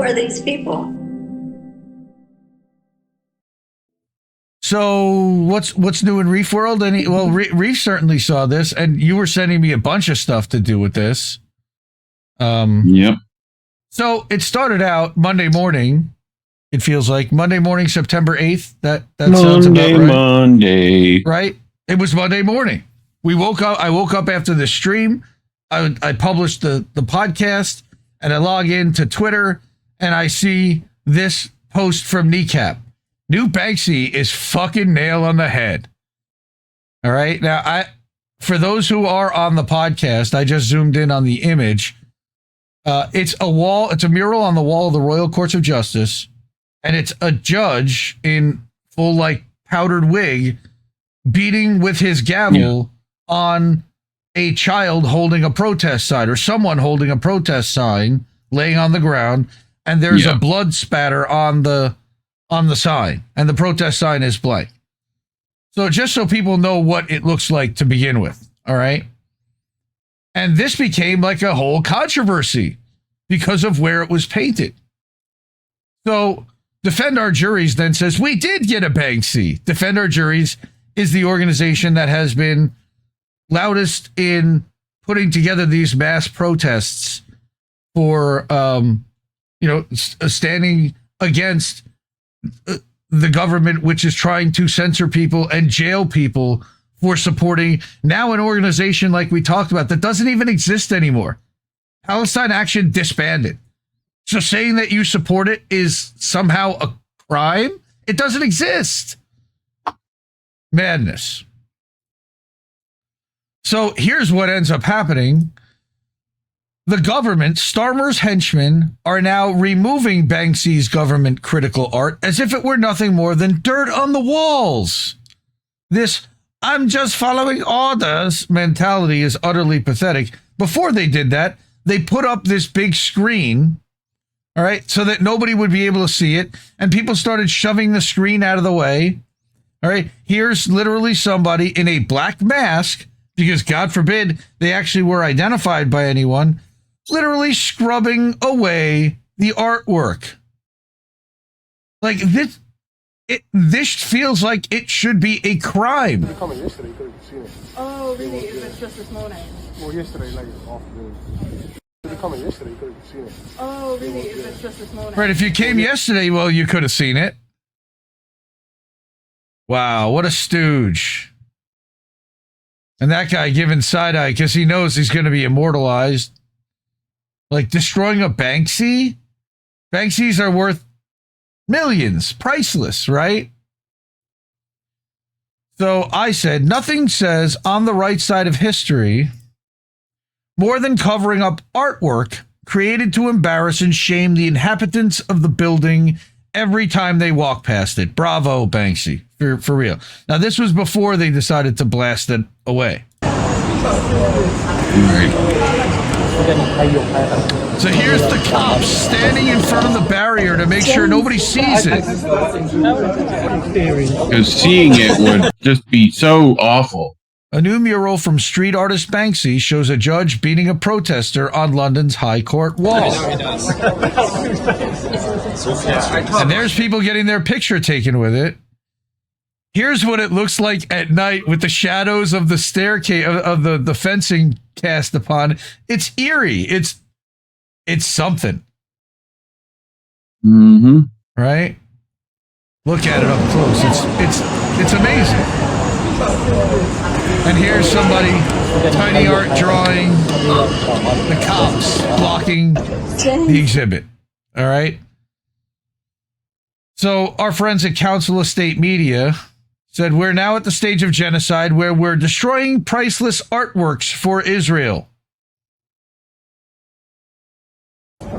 are these people? So what's new in Reef World? Well, Reef certainly saw this, and you were sending me a bunch of stuff to do with this. Yep. So it started out Monday morning. It feels like Monday morning, September 8th. That sounds about right. Monday. Right? It was Monday morning. We woke up. I woke up after the stream. I published the podcast, and I log into Twitter, and I see this post from Kneecap. New Banksy is fucking nail on the head. All right. Now, for those who are on the podcast, I just zoomed in on the image. It's a wall. It's a mural on the wall of the Royal Courts of Justice, and it's a judge in full like powdered wig beating with his gavel on a child holding a protest sign, or someone holding a protest sign laying on the ground, and there's a blood spatter on the sign, and the protest sign is blank. So just so people know what it looks like to begin with, all right? And this became like a whole controversy because of where it was painted. So Defend Our Juries then says, we did get a Banksy. Defend Our Juries is the organization that has been loudest in putting together these mass protests for, standing against the government, which is trying to censor people and jail people for supporting now an organization like we talked about that doesn't even exist anymore. Palestine Action disbanded. So saying that you support it is somehow a crime? It doesn't exist. Madness. So here's what ends up happening. The government, Starmer's henchmen, are now removing Banksy's government critical art as if it were nothing more than dirt on the walls. This I'm just following orders mentality is utterly pathetic. Before they did that, they put up this big screen, all right, so that nobody would be able to see it, and people started shoving the screen out of the way. All right, here's literally somebody in a black mask, because God forbid they actually were identified by anyone, literally scrubbing away the artwork. Like this, this feels like it should be a crime. You coming yesterday, you could have seen it. Oh, really? Is it just this morning? Well, yesterday, like afternoon. You coming yesterday, you could have seen it. Oh, really? Is it just this morning? Right, if you came yesterday, well, you could have seen it. Wow, what a stooge. And that guy giving side-eye because he knows he's going to be immortalized. Like, destroying a Banksy? Banksys are worth millions, priceless, right? So I said, nothing says on the right side of history more than covering up artwork created to embarrass and shame the inhabitants of the building every time they walk past it. Bravo, Banksy, for real. Now, this was before they decided to blast it away. So here's the cops standing in front of the barrier to make sure nobody sees it. Because seeing it would just be so awful. A new mural from street artist Banksy shows a judge beating a protester on London's High Court wall. And there's people getting their picture taken with it. Here's what it looks like at night with the shadows of the staircase of the fencing cast upon it. It's eerie. It's something. Mm-hmm. Right? Look at it up close. It's amazing. And here's somebody, tiny art drawing the cops blocking the exhibit. All right. So our friends at Council of State Media said, we're now at the stage of genocide where we're destroying priceless artworks for Israel.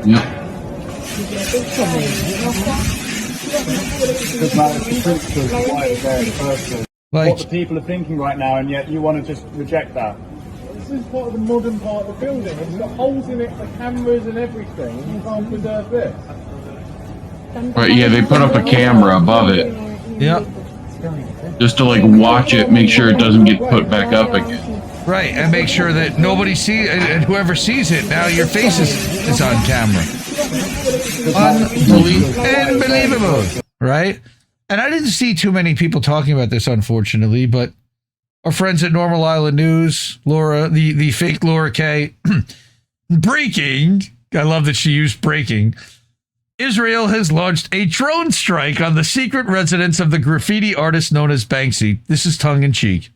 Yep. Like, what the people are thinking right now, and yet you want to just reject that. This is part of the modern part of the building. It's got holes in it for cameras and everything, and you can't preserve this. Right, yeah, they put up a camera above it. Yep. Just to, like, watch it, make sure it doesn't get put back up again. Right, and make sure that nobody sees, and whoever sees it, now your face is on camera. Unbelievable, right? And I didn't see too many people talking about this, unfortunately, but our friends at Normal Island News, Laura, the fake Laura K, breaking, I love that she used breaking, Israel has launched a drone strike on the secret residence of the graffiti artist known as Banksy. This is tongue-in-cheek.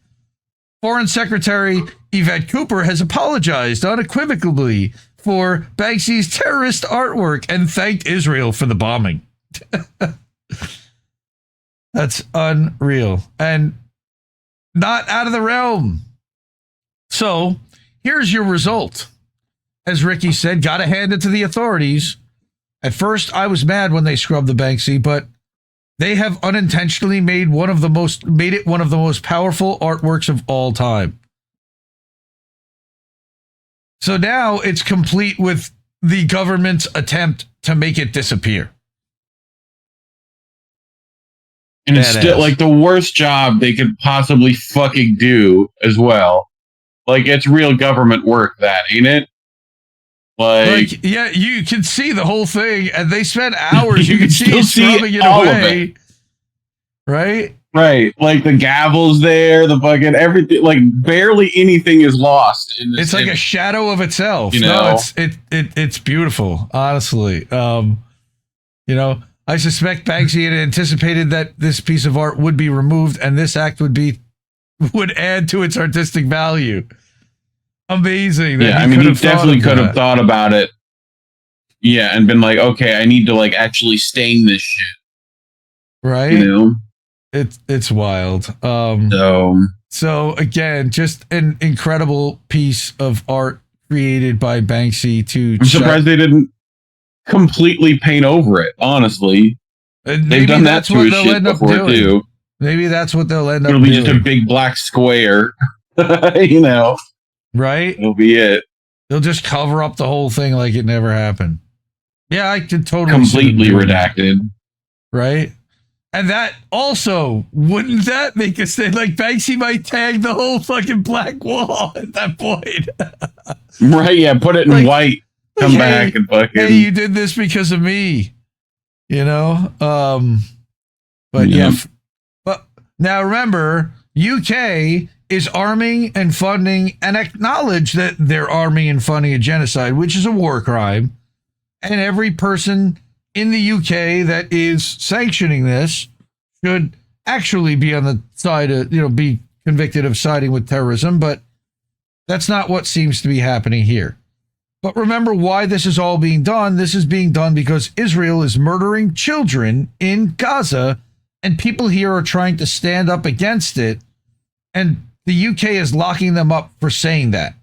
Foreign Secretary Yvette Cooper has apologized unequivocally for Banksy's terrorist artwork and thanked Israel for the bombing. That's unreal and not out of the realm. So here's your result. As Ricky said, gotta hand it to the authorities. At first, I was mad when they scrubbed the Banksy, but they have unintentionally made it one of the most powerful artworks of all time. So now it's complete with the government's attempt to make it disappear. And it's still like the worst job they could possibly fucking do as well. Like, it's real government work, that, ain't it? Like, yeah, you can see the whole thing, and they spent hours. You can see scrubbing it away, right? Right, like the gavel's there, the fucking everything. Like, barely anything is lost. In this it's like a shadow of itself. You know? No, it's beautiful, honestly. You know, I suspect Banksy had anticipated that this piece of art would be removed, and this act would add to its artistic value. Amazing. Yeah, I mean, he definitely could have thought about it. Yeah, and been like, okay, I need to like actually stain this shit. Right? You know? It's wild. So again, just an incredible piece of art created by Banksy to I'm surprised they didn't completely paint over it, honestly. They've done that to his shit before too. Maybe that's what they'll end up doing. It'll be doing. just a big black square. You know. Right? It'll be it. They'll just cover up the whole thing like it never happened. Yeah, I could totally completely redacted. Right? And that also, wouldn't that make us say, like, Banksy might tag the whole fucking black wall at that point? Right, yeah, put it in like, white. Come back and fucking... Hey, you did this because of me. You know? But yeah. But now remember, UK is arming and funding and acknowledge that they're arming and funding a genocide, which is a war crime. And every person in the UK that is sanctioning this should actually be on the side of, be convicted of siding with terrorism. But that's not what seems to be happening here. But remember why this is all being done. This is being done because Israel is murdering children in Gaza, and people here are trying to stand up against it. And the UK is locking them up for saying that.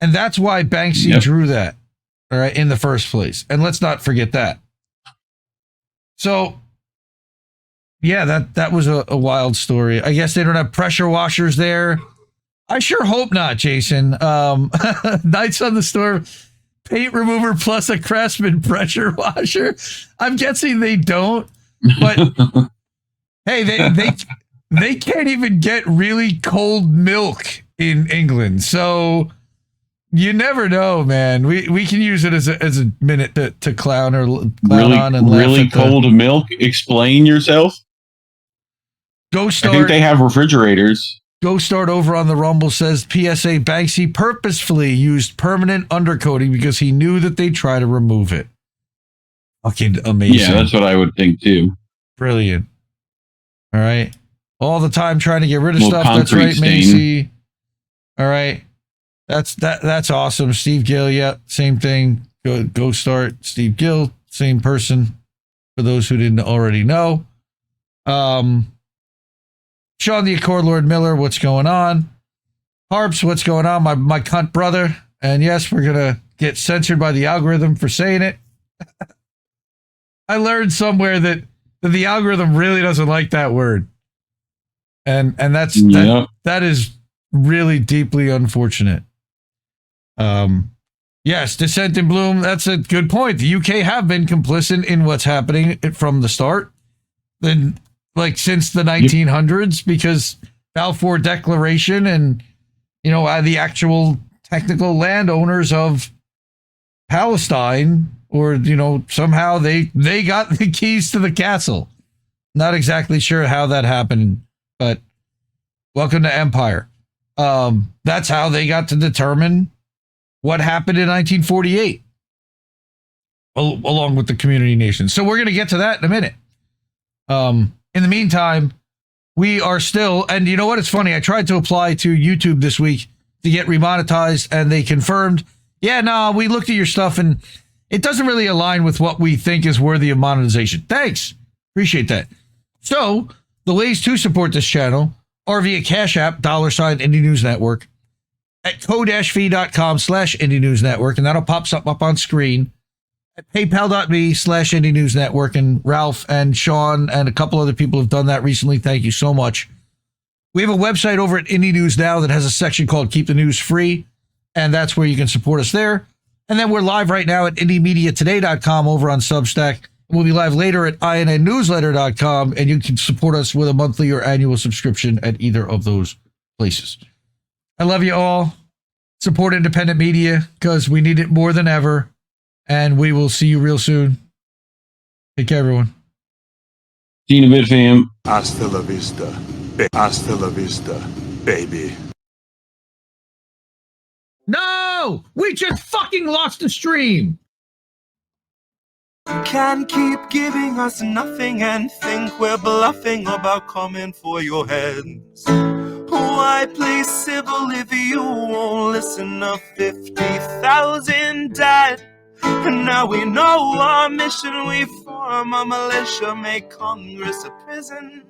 And that's why Banksy drew that, all right, in the first place. And let's not forget that. So, yeah, that was a wild story. I guess they don't have pressure washers there. I sure hope not, Jason. Knights on the Storm, paint remover plus a Craftsman pressure washer. I'm guessing they don't. But, hey, they can't even get really cold milk in England. So you never know, man. We can use it as a minute to clown on and laugh really at cold milk. Explain yourself. I think they have refrigerators. Go Start over on the Rumble says PSA Banksy purposefully used permanent undercoating because he knew that they'd try to remove it. Fucking amazing. Yeah, that's what I would think too. Brilliant. All right. All the time trying to get rid of stuff. That's right, Macy. All right. That's awesome. Steve Gill, yeah, same thing. Go Start. Steve Gill, same person. For those who didn't already know. Sean the Accord Lord Miller, what's going on? Harps, what's going on? My cunt brother. And yes, we're gonna get censored by the algorithm for saying it. I learned somewhere that the algorithm really doesn't like that word. And that is really deeply unfortunate. Yes, Dissent in Bloom, that's a good point. The UK have been complicit in what's happening from the start. Then, like, since the 1900s, because Balfour Declaration and the actual technical landowners of Palestine, or, somehow they got the keys to the castle. Not exactly sure how that happened, but welcome to Empire. That's how they got to determine what happened in 1948, along with the community nations. So we're going to get to that in a minute. In the meantime, we are still, and you know what? It's funny. I tried to apply to YouTube this week to get remonetized, and they confirmed, yeah, no, we looked at your stuff, and it doesn't really align with what we think is worthy of monetization. Thanks. Appreciate that. So the ways to support this channel are via Cash App, $, Indie News Network, at ko-fi.com/Indie News Network, and that'll pop something up on screen. At paypal.me/Indie News Network, and Ralph and Sean and a couple other people have done that recently. Thank you so much. We have a website over at Indie News Now that has a section called Keep the News Free, and that's where you can support us there. And then we're live right now at IndieMediaToday.com over on Substack. We'll be live later at INNNewsletter.com, and you can support us with a monthly or annual subscription at either of those places. I love you all. Support independent media because we need it more than ever. And we will see you real soon. Take care, everyone. See you in a bit, fam. Hasta la vista. Hasta la vista, baby. No! We just fucking lost the stream! You can keep giving us nothing and think we're bluffing about coming for your heads. Why play civil if you won't listen? 50,000 died. And now we know our mission. We form a militia, make Congress a prison.